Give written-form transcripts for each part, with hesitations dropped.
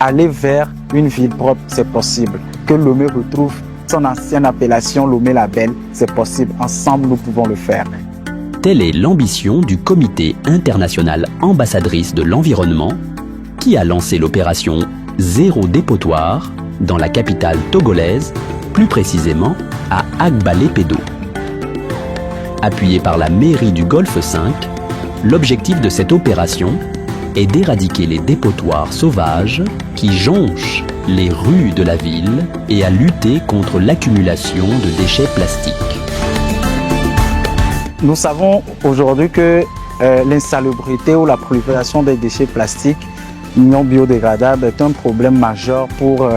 aller vers une ville propre, c'est possible. Que Lomé retrouve son ancienne appellation Lomé la Belle, c'est possible. Ensemble, nous pouvons le faire. Telle est l'ambition du Comité international ambassadrice de l'environnement qui a lancé l'opération Zéro dépotoir dans la capitale togolaise, plus précisément à Agbalé-Pédo. Appuyé par la mairie du Golfe 5, l'objectif de cette opération est d'éradiquer les dépotoirs sauvages qui jonchent les rues de la ville et à lutter contre l'accumulation de déchets plastiques. Nous savons aujourd'hui que l'insalubrité ou la prolifération des déchets plastiques non biodégradables est un problème majeur pour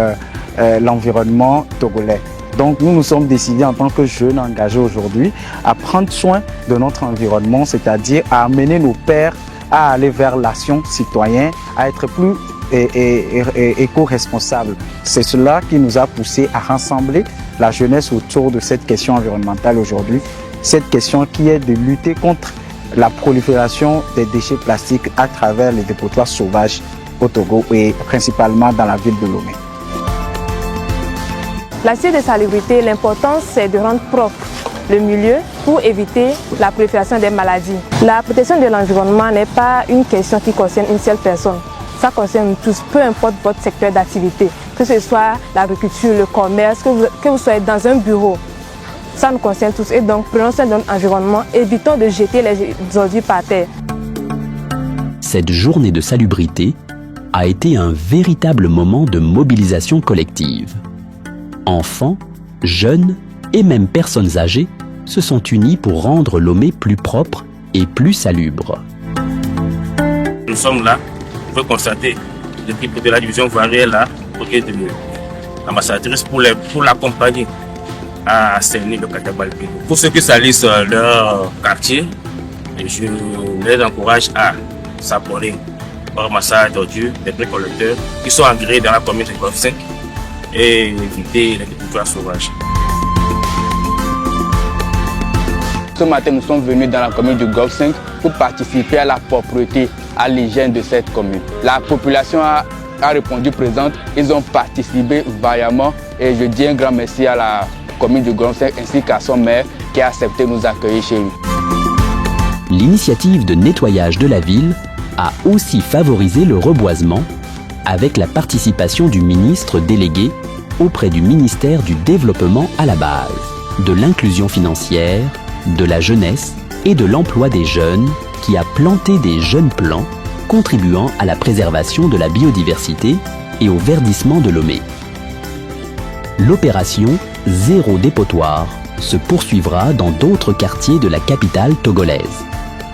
l'environnement togolais. Donc nous nous sommes décidés en tant que jeunes engagés aujourd'hui à prendre soin de notre environnement, c'est-à-dire à amener nos pairs à aller vers l'action citoyenne, à être plus éco-responsables. C'est cela qui nous a poussé à rassembler la jeunesse autour de cette question environnementale aujourd'hui. Cette question qui est de lutter contre la prolifération des déchets plastiques à travers les dépotoirs sauvages au Togo et principalement dans la ville de Lomé. L'aspect de salubrité, l'important c'est de rendre propre le milieu pour éviter la prolifération des maladies. La protection de l'environnement n'est pas une question qui concerne une seule personne. Ça concerne tous, peu importe votre secteur d'activité, que ce soit l'agriculture, le commerce, que vous soyez dans un bureau. Ça nous concerne tous et donc prenons soin de notre environnement, évitons de jeter les ordures par terre. Cette journée de salubrité a été un véritable moment de mobilisation collective. Enfants, jeunes et même personnes âgées se sont unis pour rendre Lomé plus propre et plus salubre. Nous sommes là, vous pouvez constater, l'équipe de la division voirie est là, auprès de l'ambassadrice pour l'accompagner à cerner le Agbalé-Pédo. Pour ceux qui salissent leur quartier, je les encourage à s'abonner au ramassage d'ordures des précollecteurs qui sont agréés dans la commune de Golfe 5 et éviter les dépotoirs sauvages. Ce matin, nous sommes venus dans la commune du Golfe 5 pour participer à la propreté, à l'hygiène de cette commune. La population a répondu présente, ils ont participé vaillamment et je dis un grand merci à la commune du Golfe 5 ainsi qu'à son maire qui a accepté de nous accueillir chez lui. L'initiative de nettoyage de la ville a aussi favorisé le reboisement avec la participation du ministre délégué auprès du ministère du Développement à la base, de l'inclusion financière, de la jeunesse et de l'emploi des jeunes qui a planté des jeunes plants contribuant à la préservation de la biodiversité et au verdissement de Lomé. L'opération Zéro dépotoir se poursuivra dans d'autres quartiers de la capitale togolaise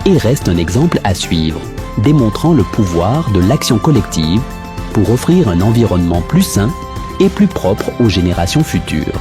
et reste un exemple à suivre, démontrant le pouvoir de l'action collective pour offrir un environnement plus sain et plus propre aux générations futures.